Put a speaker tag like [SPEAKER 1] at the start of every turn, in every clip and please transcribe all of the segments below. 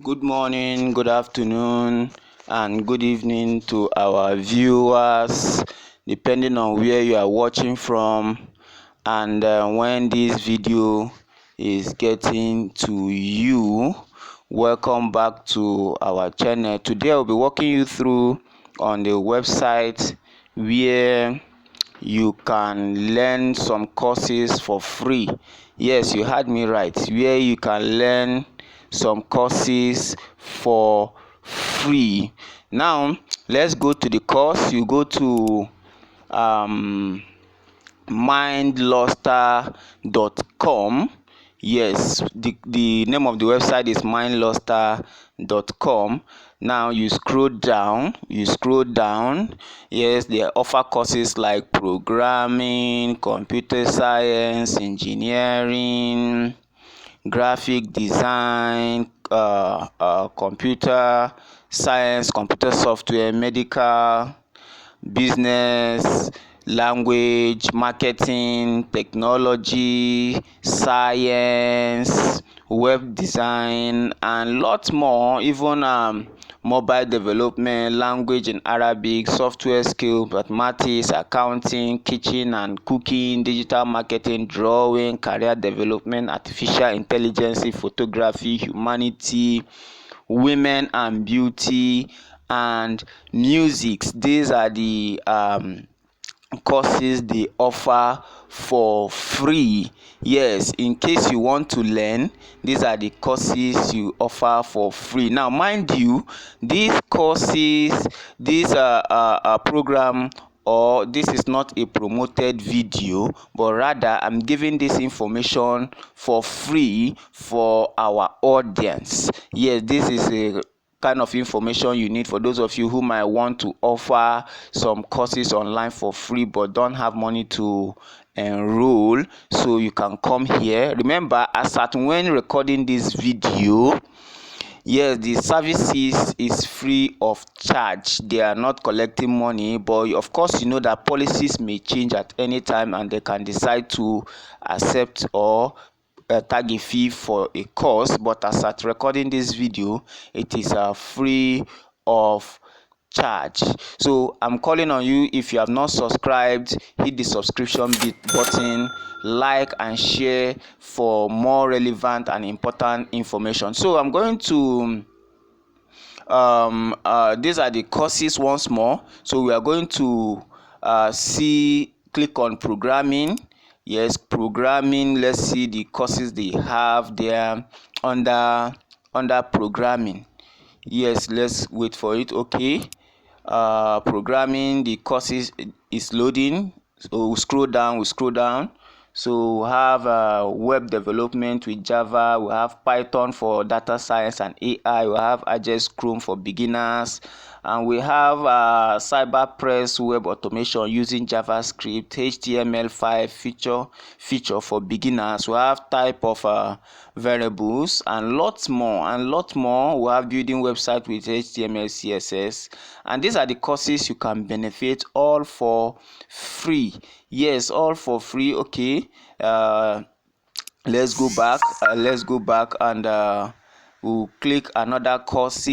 [SPEAKER 1] Good morning, good afternoon, and good evening to our viewers, depending on where you are watching from and when this video is getting to you. Welcome back to our channel. Today I'll be walking you through on the website where you can learn some courses for free. Yes, you heard me right, where you can learn some courses for free. Now let's go to the course. You go to mindluster.com. Yes, the name of the website is mindluster.com. Now you scroll down. Yes, they offer courses like programming, computer science, engineering, graphic design, computer science, computer software, medical, business, language, marketing, technology, science, web design, and lots more. Even mobile development, language in Arabic, software skills, mathematics, accounting, kitchen and cooking, digital marketing, drawing, career development, artificial intelligence, photography, humanity, women and beauty, and music. These are the courses they offer for free. Yes, in case you want to learn, these are the courses you offer for free. Now mind you, these courses, this program, or this is not a promoted video, but rather I'm giving this information for free for our audience. Yes, this is a kind of information you need for those of you who might want to offer some courses online for free but don't have money to enroll. So you can come here. Remember, as at when recording this video, yes, the services is free of charge. They are not collecting money, but of course you know that policies may change at any time and they can decide to accept or tag a fee for a course. But as at recording this video, it is free of charge. So I'm calling on you, if you have not subscribed, hit the subscription button, like and share for more relevant and important information. So I'm going to these are the courses once more. So we are going to click on programming. Yes, programming. Let's see the courses they have there under programming. Yes, let's wait for it. Okay, programming, the courses is loading. So we scroll down. So we have web development with Java, we have Python for data science and AI, we have Ajax Chrome for beginners, and we have CyberPress web automation using JavaScript, HTML5 feature for beginners. We have type of variables and lots more. We have building website with HTML, CSS, and these are the courses you can benefit, all for free. Yes, all for free. Okay, let's go back and we'll click another course.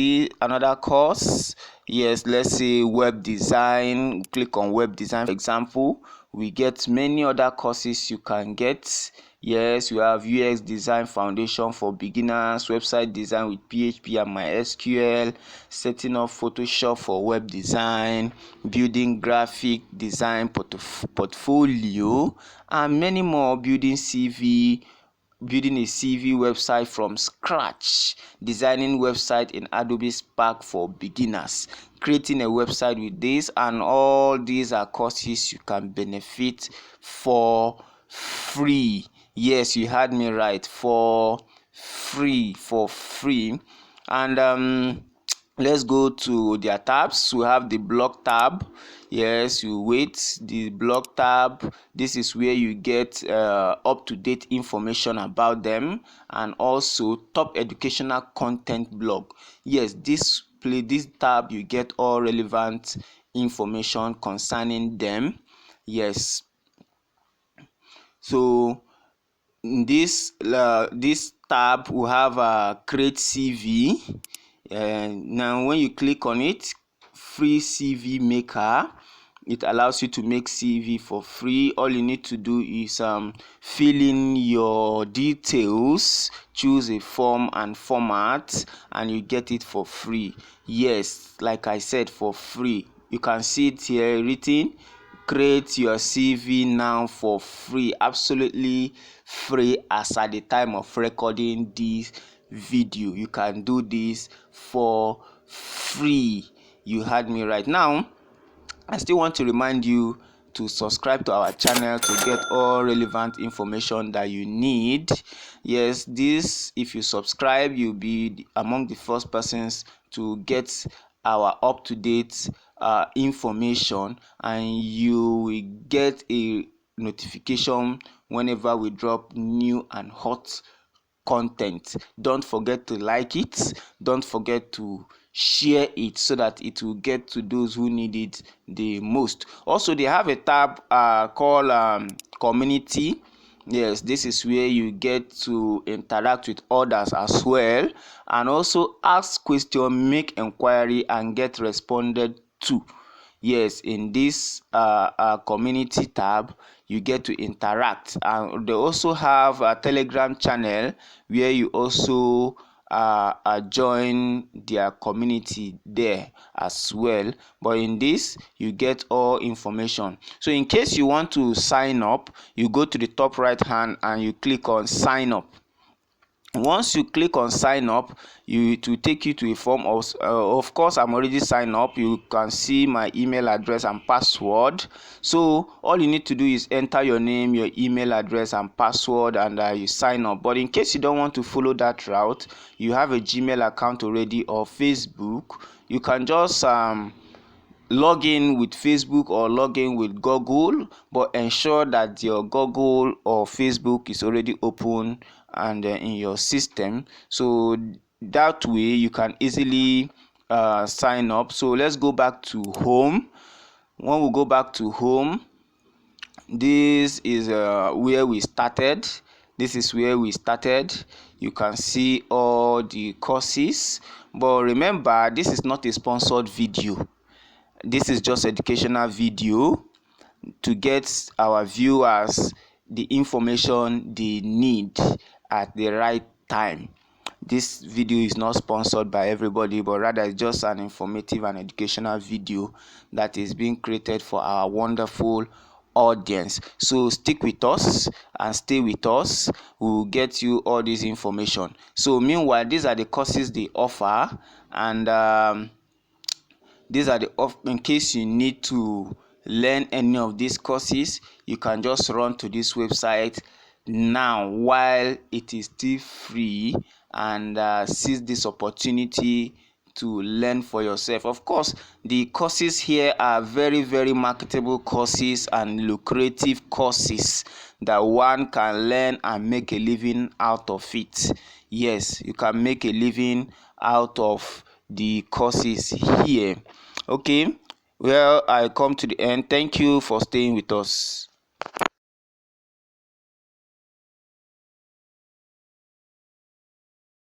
[SPEAKER 1] Yes, let's say web design. Click on web design. For example, we get many other courses you can get. Yes, we have UX design foundation for beginners, website design with PHP and MySQL, setting up Photoshop for web design, building graphic design portfolio, and many more. Building a CV website from scratch, designing website in Adobe Spark for beginners, creating a website with this, and all these are courses you can benefit for free. Yes, you heard me right, for free. And let's go to their tabs. We have the blog tab. Yes, you wait, the blog tab. This is where you get up-to-date information about them, and also top educational content blog. Yes, this tab you get all relevant information concerning them. Yes, so in this tab we have create CV. Now when you click on it, free CV maker, it allows you to make CV for free. All you need to do is fill in your details, choose a form and format, and you get it for free. Yes, like I said, for free. You can see it here written, create your CV now for free, absolutely free. As at the time of recording this video, you can do this for free. You heard me right. Now I still want to remind you to subscribe to our channel to get all relevant information that you need. Yes, this, if you subscribe, you'll be among the first persons to get our up-to-date information, and you will get a notification whenever we drop new and hot content. Don't forget to like it, don't forget to share it so that it will get to those who need it the most. Also, they have a tab called community. Yes, this is where you get to interact with others as well, and also ask question, make inquiry, and get responded to. Yes, in this community tab, you get to interact, and they also have a Telegram channel where you also join their community there as well. But in this, you get all information. So in case you want to sign up, you go to the top right hand and you click on sign up. Once you click on sign up, it will take you to a form of course I'm already signed up. You can see my email address and password. So all you need to do is enter your name, your email address and password, and you sign up. But in case you don't want to follow that route, you have a Gmail account already or Facebook, you can just log in with Facebook or log in with Google, but ensure that your Google or Facebook is already open and in your system, so that way you can easily sign up. So let's go back to home. When we go back to home, this is where we started. This is where we started. You can see all the courses, but remember, this is not a sponsored video. This is just educational video to get our viewers the information they need at the right time. This video is not sponsored by everybody, but rather it's just an informative and educational video that is being created for our wonderful audience. So stick with us and stay with us. We will get you all this information. So meanwhile, these are the courses they offer, and these are in case you need to learn any of these courses, you can just run to this website now while it is still free, and seize this opportunity to learn for yourself. Of course, the courses here are very, very marketable courses and lucrative courses that one can learn and make a living out of it. Yes, you can make a living out of the courses here. Okay, well, I come to the end. Thank you for staying with us.